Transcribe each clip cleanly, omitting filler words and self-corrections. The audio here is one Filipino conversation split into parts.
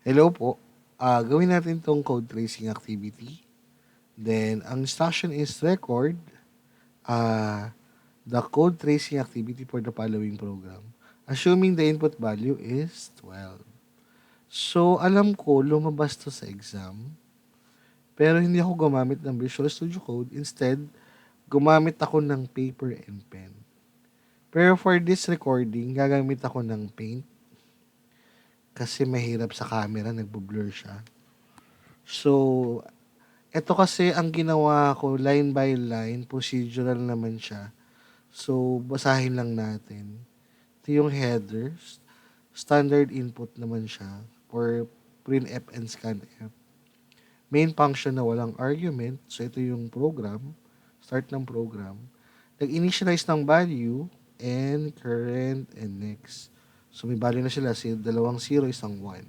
Hello po. Gawin natin tong code tracing activity. Then, ang instruction is record uh, the code tracing activity for the following program. Assuming the input value is 12. So, alam ko, lumabas to sa exam. Pero hindi ako gumamit ng Visual Studio Code. Instead, gumamit ako ng paper and pen. Pero for this recording, gagamit ako ng Paint kasi mahirap sa camera, nagbo-blur siya. So, eto kasi ang ginawa ko line by line, procedural naman siya. So, basahin lang natin. Ito yung headers. Standard input naman siya for printf and scanf. Main function na walang argument. So, ito yung program. Start ng program. Nag-initialize ng value and current and next. So, may value na sila. Dalawang 0, isang 1.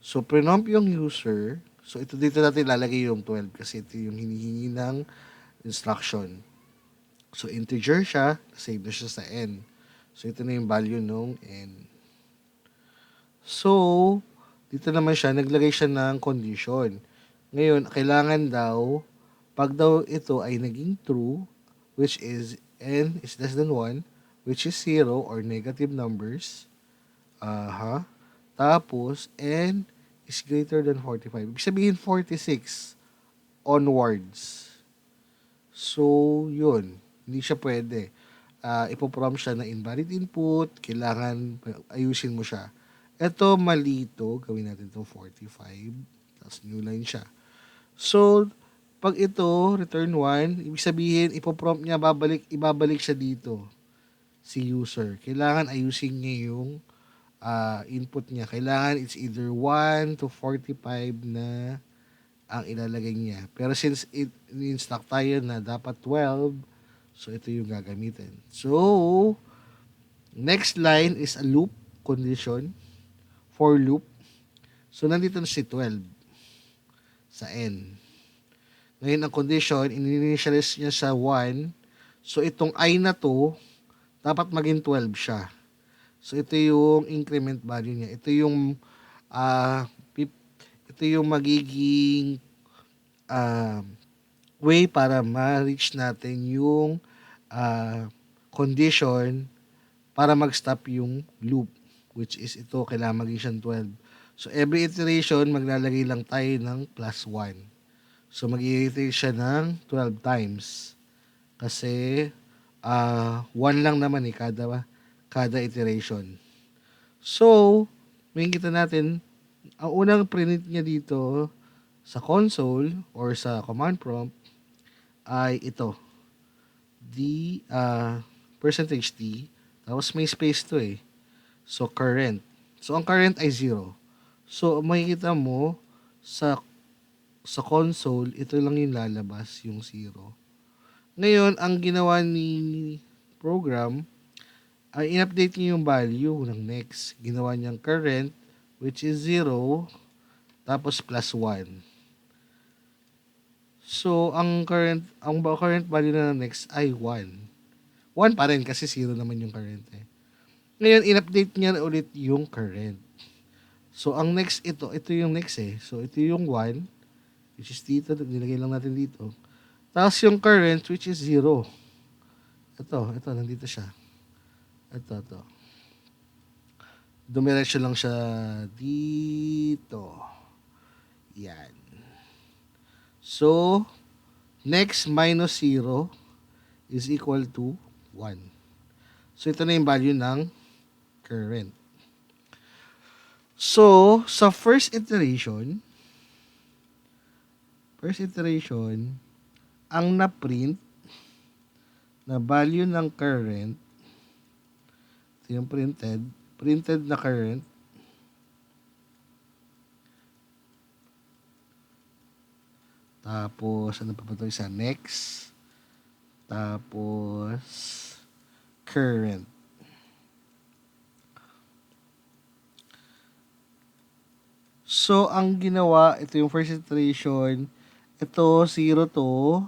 So, prenomp yung user. So, ito dito natin lalagay yung 12 kasi ito yung hinihingi ng instruction. So, integer siya. Save na siya sa n. So, ito na yung value nung n. So, dito naman siya, naglagay siya ng condition. Ngayon, kailangan daw, pag daw ito ay naging true, which is n is less than 1, which is 0 or negative numbers, tapos, n is greater than 45. Ibig sabihin 46 onwards. So, yun. Hindi siya pwede. Ipoprompt siya na invalid input. Kailangan ayusin mo siya. Ito, mali ito. Gawin natin itong 45. Tapos new line siya. So, pag ito, return 1, ibig sabihin, ipoprompt niya, ibabalik siya dito. Si user. Kailangan ayusin niya yung input niya. Kailangan it's either 1 to 45 na ang ilalagay niya. Pero since in-instruct tayo na dapat 12, so ito yung gagamitin. So, next line is a loop condition, for loop. So, nandito na si 12 sa n. Ngayon, ang condition, in-initialize niya sa 1. So, itong I na to, dapat maging 12 siya. So, ito yung increment value niya. Uh, ito yung magiging way para ma-reach natin yung condition para mag-stop yung loop, which is ito, kailangan maging siyang 12. So, every iteration, maglalagay lang tayo ng plus 1. So, mag-iterate siya ng 12 times. Kasi, 1 lang naman kada iteration. So, may kita natin, ang unang print niya dito sa console or sa command prompt ay ito. Percentage %t, tapos may space to eh. So, current. So, ang current ay 0. So, makikita mo sa console, ito lang yung lalabas, yung 0. Ngayon, ang ginawa ni program, ay in-update niya yung value ng next. Ginawa niyang current, which is 0, tapos plus 1. So, ang current value na ng next ay 1. 1 pa rin kasi 0 naman yung current eh. Ngayon, in-update niya ulit yung current. So, ang next ito yung next eh. So, ito yung 1, which is dito, nilagay lang natin dito. Tapos yung current, which is 0. Ito, nandito siya. Ito. Dumiretso lang siya dito. Yan. So, next minus 0 is equal to 1. So, ito na yung value ng current. So, sa first iteration, ang na-print na value ng current, ito yung printed na current, tapos, ano pa ba ito? Isa, next, tapos, current. So, ang ginawa, ito yung first iteration, ito, 0 to,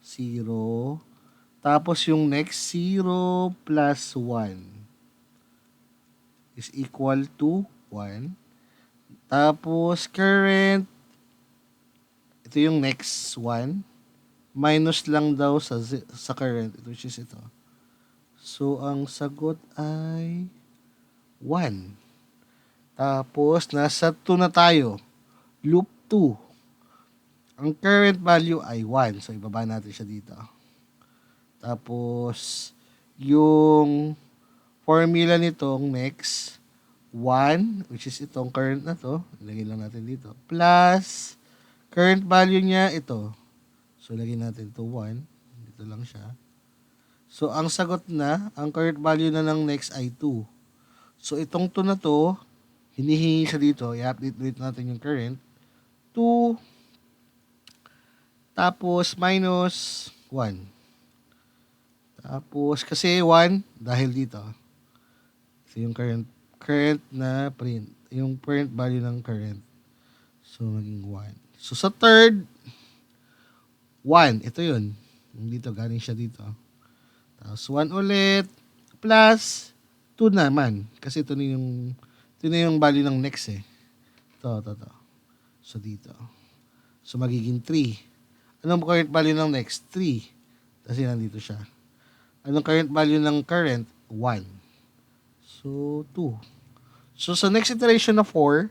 0, tapos yung next, 0 plus 1 is equal to 1. Tapos, current, ito yung next one. Minus lang daw sa current, which is ito. So, ang sagot ay 1. Tapos, nasa 2 na tayo. Loop 2. Ang current value ay 1. So, ibaba natin siya dito. Tapos, yung formula nitong next, 1, which is itong current na to, ilagay lang natin dito, plus, current value niya, ito. So, lagay natin to 1. Dito lang siya. So, ang sagot na, ang current value na ng next ay 2. So, itong 2 na to, hinihingi siya dito, i-update natin yung current, 2, tapos minus 1. Tapos, kasi 1, dahil dito. So, yung current na print. Yung current value ng current. So, maging 1. So, sa third, 1. Ito yun. Dito, galing siya dito. Tapos, 1 ulit. Plus, 2 naman. Kasi ito na yung value ng next eh. Ito. So, dito. So, magiging 3. Anong current value ng next? 3. Kasi nandito siya. Anong current value ng current? 1. So, 2. So, sa next iteration na 4,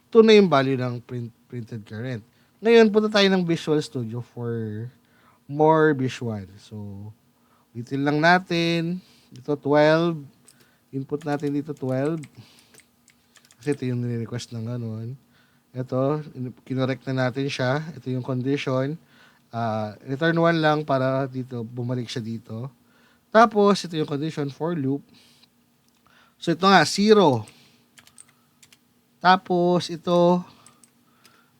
2 na yung value ng printed current. Ngayon, punta tayo ng Visual Studio for more visual. So, detail lang natin. Dito, 12. Input natin dito, 12. Kasi ito yung nire-request ng ganun. Ito, kinorek na natin siya. Ito yung condition. Return 1 lang para dito, bumalik siya dito. Tapos, ito yung condition for loop. So, ito nga, 0. Tapos, ito,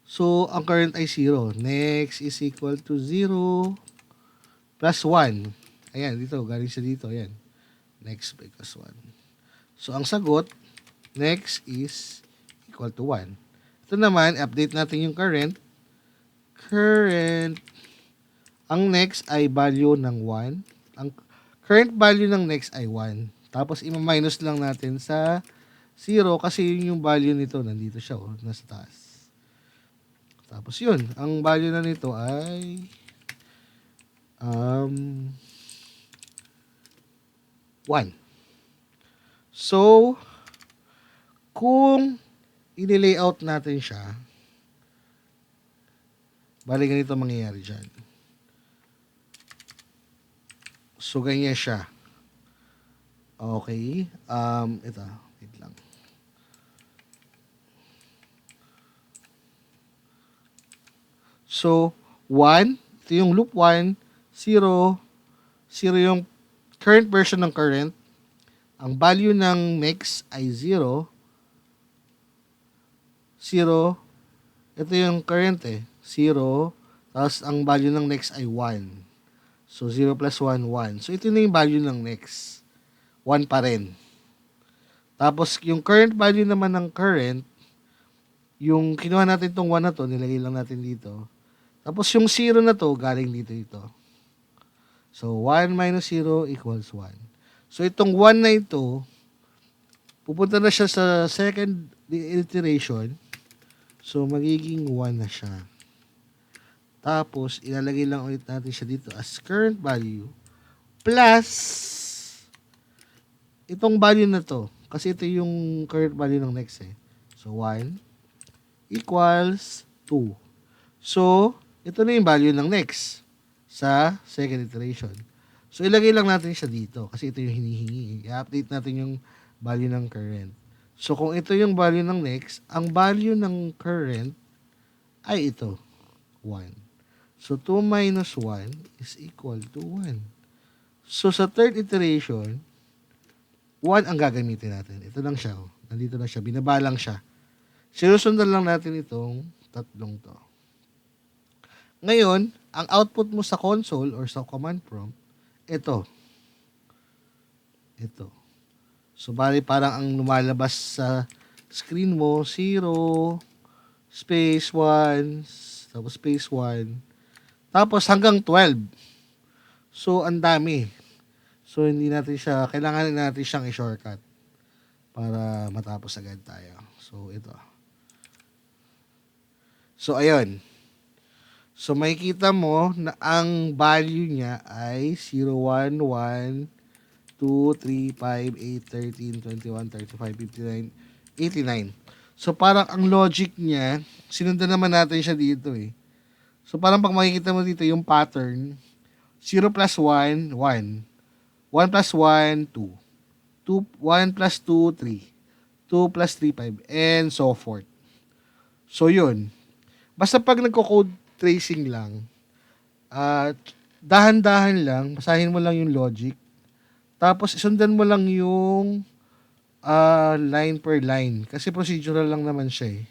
so, ang current ay 0. Next is equal to 0 plus 1. Ayan, dito, galing siya dito. Ayan. Next plus 1. So, ang sagot, next is equal to 1. Ito naman, update natin yung current. Current, ang next ay value ng 1. Ang current value ng next ay 1. Tapos, ima-minus lang natin sa 0 kasi yun yung value nito. Nandito siya, oh, nasa taas. Tapos yun, ang value na nito ay 1. So, kung i-layout natin siya, bali ganito mangyayari dyan. So, ganyan siya. Okay. Ito. Wait lang. So, 1. Ito yung loop 1. 0. 0 yung current version ng current. Ang value ng next ay 0. 0. Ito yung current eh. 0. Tapos, ang value ng next ay 1. So, 0 plus 1, 1. So, ito na yung value ng next. 1 pa rin. Tapos, yung current value naman ng current, yung kinuha natin itong 1 na to, nilagay lang natin dito. Tapos, yung 0 na to, galing dito. So, 1 minus 0 equals 1. So, itong 1 na ito, pupunta na siya sa second iteration. So, magiging 1 na siya. Tapos, ilalagay lang ulit natin siya dito as current value plus itong value na to. Kasi ito yung current value ng next eh. So, 1 equals 2. So, ito na yung value ng next sa second iteration. So, ilagay lang natin siya dito kasi ito yung hinihingi. I-update natin yung value ng current. So, kung ito yung value ng next, ang value ng current ay ito, 1. So, 2 minus 1 is equal to 1. So, sa third iteration, 1 ang gagamitin natin. Ito lang siya. Oh. Nandito lang siya. Binaba lang siya. Sinusundan lang natin itong tatlong to. Ngayon, ang output mo sa console or sa command prompt, ito. So, bali parang ang lumalabas sa screen mo, 0, space 1, tapos space 1, tapos hanggang 12. So, ang dami. So, kailangan natin siyang i-shortcut para matapos agad tayo. So, ito. So, ayun. So, makikita mo na ang value niya ay 0, 1, 1, 2, 3, 5, 8, 13, 21, 35, 59, 89. So, parang ang logic niya, sinundan naman natin siya dito eh. So, parang pag makikita mo dito yung pattern, 0 plus 1, 1. 1 plus 1, 2. 1 plus 2, 3. 2 plus 3, 5. And so forth. So, yun. Basta pag nagko-code tracing lang, ah, dahan-dahan lang, basahin mo lang yung logic, tapos sundan mo lang yung line per line. Kasi procedural lang naman siya eh.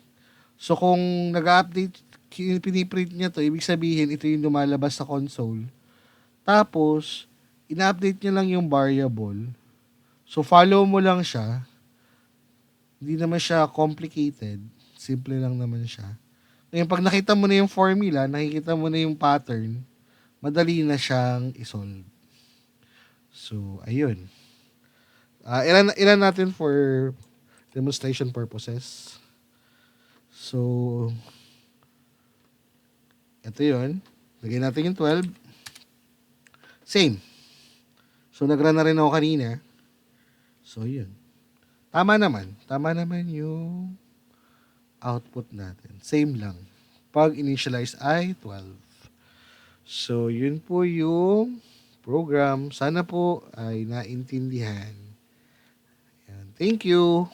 So kung nag-update, piniprint niya to, ibig sabihin ito yung lumalabas sa console. Tapos, ina-update niya lang yung variable. So follow mo lang siya. Hindi naman siya complicated. Simple lang naman siya. Ngayon, pag nakita mo na yung formula, nakikita mo na yung pattern, madali na siyang isolve. So, ayun. Ilan natin for demonstration purposes. So, ito yun. Lagyan natin yung 12. Same. So, nag-run na rin ako kanina. So, yun. Tama naman. Tama naman yung output natin. Same lang. Pag initialize ay 12. So, yun po yung program. Sana po ay naintindihan. Yan. Thank you.